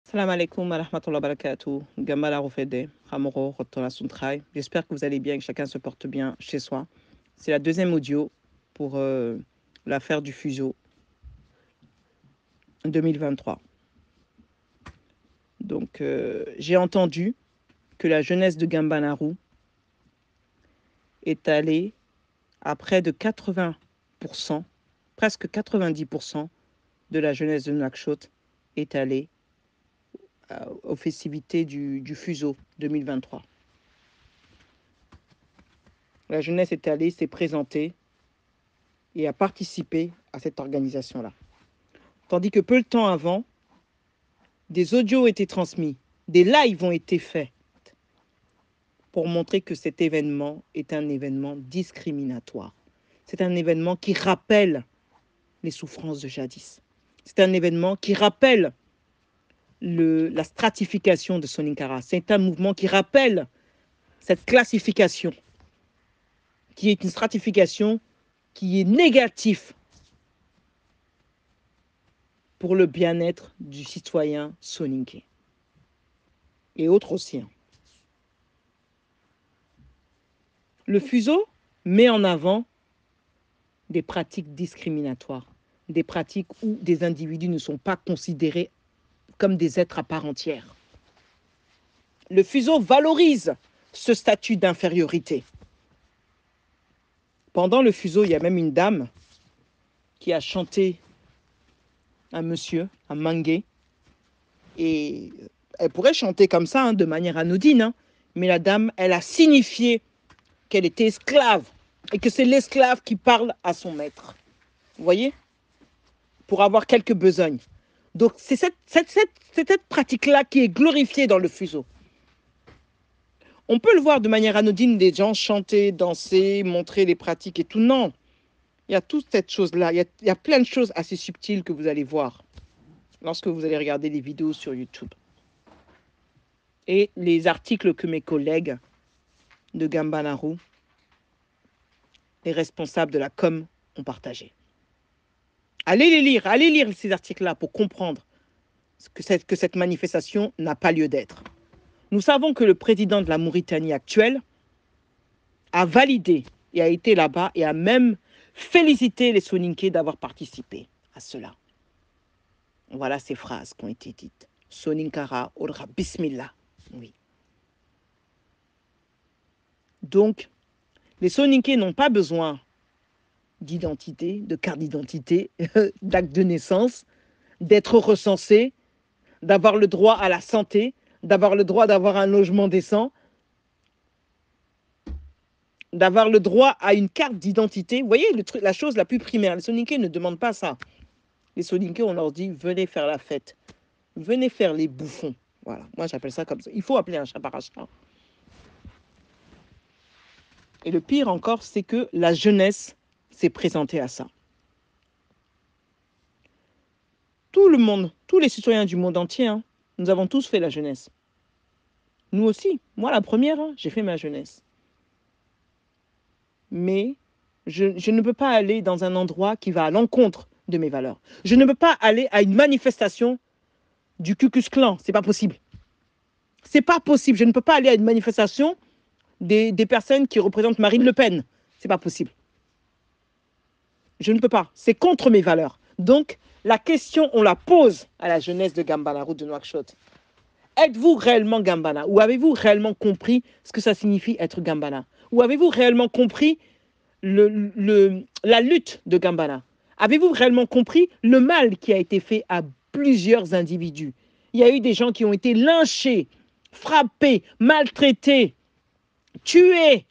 Salam alaikum wa rahmatullahi wa barakatuh. Gambala Rufede, Hamoro, Rotola Suntraï. J'espère que vous allez bien et que chacun se porte bien chez soi. C'est la deuxième audio pour l'affaire du fuseau 2023. Donc, j'ai entendu que la jeunesse de Gambanaru est allée à près de 80%, presque 90% de la jeunesse de Nouakchott est allée aux festivités du fuseau 2023. La jeunesse est allée, s'est présentée et a participé à cette organisation-là. Tandis que peu de temps avant, des audios ont été transmis, des lives ont été faits pour montrer que cet événement est un événement discriminatoire. C'est un événement qui rappelle les souffrances de jadis. C'est un événement qui rappelle la stratification de Soninkara. C'est un mouvement qui rappelle cette classification, qui est une stratification qui est négative pour le bien-être du citoyen soninké. Et autres aussi. Le fuseau met en avant des pratiques discriminatoires, des pratiques où des individus ne sont pas considérés comme des êtres à part entière. Le fuseau valorise ce statut d'infériorité. Pendant le fuseau, il y a même une dame qui a chanté un monsieur, un mangué, et elle pourrait chanter comme ça, de manière anodine, mais la dame, elle a signifié qu'elle était esclave et que c'est l'esclave qui parle à son maître. Vous voyez? Pour avoir quelques besognes. Donc, c'est cette pratique-là qui est glorifiée dans le fuseau. On peut le voir de manière anodine, des gens chanter, danser, montrer les pratiques et tout. Non, il y a toute cette chose-là. Il y a plein de choses assez subtiles que vous allez voir lorsque vous allez regarder les vidéos sur YouTube. Et les articles que mes collègues de Gambanaru, les responsables de la com, ont partagés. Allez lire ces articles-là pour comprendre que cette manifestation n'a pas lieu d'être. Nous savons que le président de la Mauritanie actuelle a validé et a été là-bas et a même félicité les Soninké d'avoir participé à cela. Voilà ces phrases qui ont été dites. Soninkara Orra Bismillah. Oui. Donc, les Soninké n'ont pas besoin d'identité, de carte d'identité, d'acte de naissance, d'être recensés, d'avoir le droit à la santé, d'avoir le droit d'avoir un logement décent, d'avoir le droit à une carte d'identité. Vous voyez, la chose la plus primaire. Les Soninké ne demandent pas ça. Les Soninké, on leur dit, venez faire la fête. Venez faire les bouffons. Voilà, moi j'appelle ça comme ça. Il faut appeler un chat par un chat. Et le pire encore, c'est que la jeunesse s'est présentée à ça. Tout le monde, tous les citoyens du monde entier, nous avons tous fait la jeunesse. Nous aussi. Moi, la première, j'ai fait ma jeunesse. Mais je ne peux pas aller dans un endroit qui va à l'encontre de mes valeurs. Je ne peux pas aller à une manifestation du Ku Klux Klan. C'est pas possible. C'est pas possible. Je ne peux pas aller à une manifestation des personnes qui représentent Marine Le Pen. C'est pas possible. Je ne peux pas. C'est contre mes valeurs. Donc, la question, on la pose à la jeunesse de Gambanaru de Nouakchott. Êtes-vous réellement Gambana? Ou avez-vous réellement compris ce que ça signifie être Gambana? Ou avez-vous réellement compris la lutte de Gambana? Avez-vous réellement compris le mal qui a été fait à plusieurs individus? Il y a eu des gens qui ont été lynchés, frappés, maltraités, tués.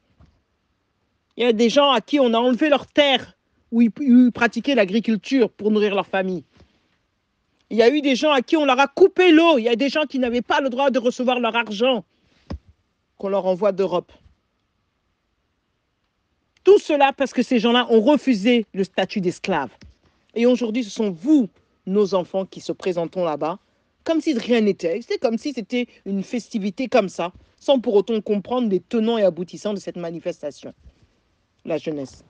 Il y a des gens à qui on a enlevé leur terre où ils pratiquaient l'agriculture pour nourrir leur famille. Il y a eu des gens à qui on leur a coupé l'eau. Il y a des gens qui n'avaient pas le droit de recevoir leur argent qu'on leur envoie d'Europe. Tout cela parce que ces gens-là ont refusé le statut d'esclave. Et aujourd'hui, ce sont vous, nos enfants, qui se présentons là-bas, comme si rien n'était. C'est comme si c'était une festivité comme ça, sans pour autant comprendre les tenants et aboutissants de cette manifestation. La jeunesse.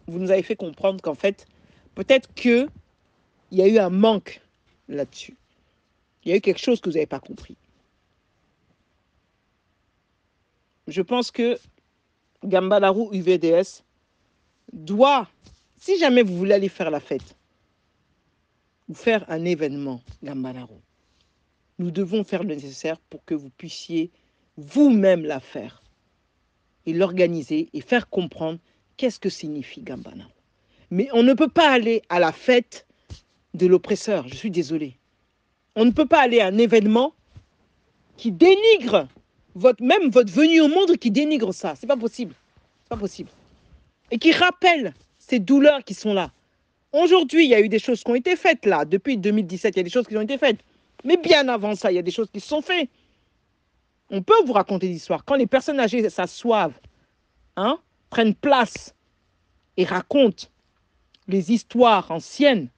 Vous nous avez fait comprendre qu'en fait, peut-être qu'il y a eu un manque là-dessus. Il y a eu quelque chose que vous n'avez pas compris. Je pense que Gambalaru UVDS doit, si jamais vous voulez aller faire la fête, ou faire un événement, Gambalaru, nous devons faire le nécessaire pour que vous puissiez vous-même la faire et l'organiser et faire comprendre qu'est-ce que signifie Gambalaru. Mais on ne peut pas aller à la fête de l'oppresseur, je suis désolé. On ne peut pas aller à un événement qui dénigre même votre venue au monde, qui dénigre ça. C'est pas possible. C'est pas possible. Et qui rappelle ces douleurs qui sont là. Aujourd'hui, il y a eu des choses qui ont été faites là. Depuis 2017, il y a des choses qui ont été faites. Mais bien avant ça, il y a des choses qui se sont faites. On peut vous raconter l'histoire. Quand les personnes âgées s'assoivent, hein, prennent place et racontent les histoires anciennes,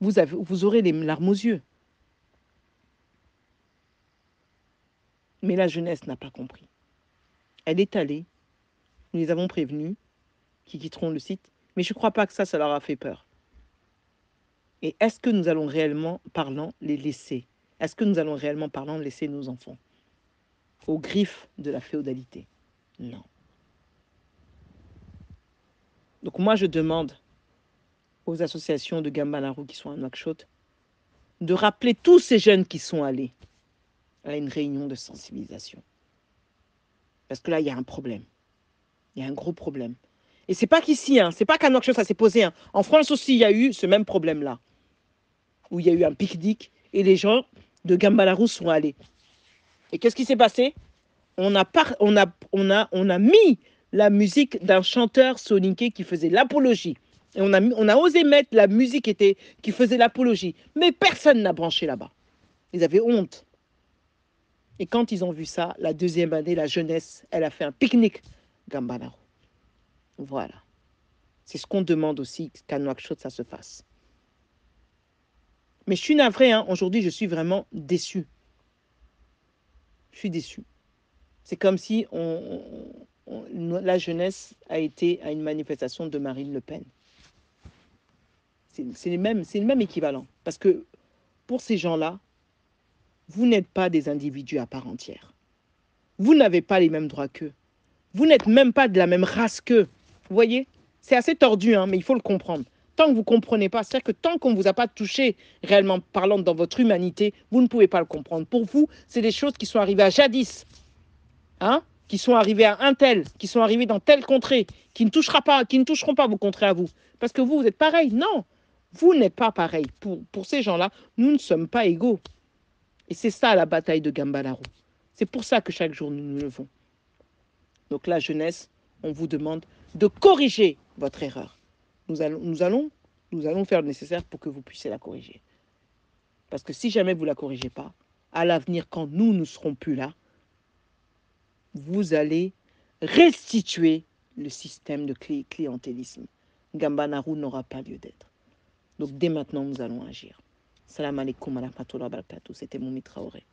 vous aurez les larmes aux yeux. Mais la jeunesse n'a pas compris. Elle est allée. Nous les avons prévenus qui quitteront le site. Mais je ne crois pas que ça leur a fait peur. Et est-ce que nous allons réellement, parlant, les laisser? Est-ce que nous allons réellement, parlant, laisser nos enfants aux griffes de la féodalité? Non. Donc moi, je demande aux associations de Gambalaru qui sont à Nouakchott de rappeler tous ces jeunes qui sont allés à une réunion de sensibilisation. Parce que là, il y a un problème. Il y a un gros problème. Et c'est pas qu'ici, hein, c'est pas qu'à Nouakchott ça s'est posé. Hein. En France aussi, il y a eu ce même problème-là, où il y a eu un pique-nique et les gens de Gambalaru sont allés. Et qu'est-ce qui s'est passé? On a mis la musique d'un chanteur soninké qui faisait l'apologie. Et on a osé mettre la musique qui faisait l'apologie. Mais personne n'a branché là-bas. Ils avaient honte. Et quand ils ont vu ça, la deuxième année, la jeunesse, elle a fait un pique-nique Gambalaru. Voilà. C'est ce qu'on demande aussi qu'à Nouakchott, ça se fasse. Mais je suis navrée, hein. Aujourd'hui, je suis vraiment déçue. Je suis déçue. C'est comme si la jeunesse a été à une manifestation de Marine Le Pen. C'est le même équivalent. Parce que pour ces gens-là, vous n'êtes pas des individus à part entière. Vous n'avez pas les mêmes droits qu'eux. Vous n'êtes même pas de la même race qu'eux. Vous voyez? C'est assez tordu, hein, mais il faut le comprendre. Tant que vous ne comprenez pas, c'est-à-dire que tant qu'on ne vous a pas touché, réellement parlant, dans votre humanité, vous ne pouvez pas le comprendre. Pour vous, c'est des choses qui sont arrivées à jadis, hein, qui sont arrivées à un tel, qui sont arrivées dans telle contrée, qui ne toucheront pas vos contrées à vous. Parce que vous êtes pareil. Non, vous n'êtes pas pareil. Pour ces gens-là, nous ne sommes pas égaux. Et c'est ça la bataille de Gambalaru. C'est pour ça que chaque jour nous nous levons. Donc la jeunesse, on vous demande de corriger votre erreur. Nous allons faire le nécessaire pour que vous puissiez la corriger. Parce que si jamais vous ne la corrigez pas, à l'avenir, quand nous ne serons plus là, vous allez restituer le système de clientélisme. Gambalaru n'aura pas lieu d'être. Donc dès maintenant, nous allons agir. Salam alaikum wa rahmatullahi wa barakatuh. C'était Moumi Traoré.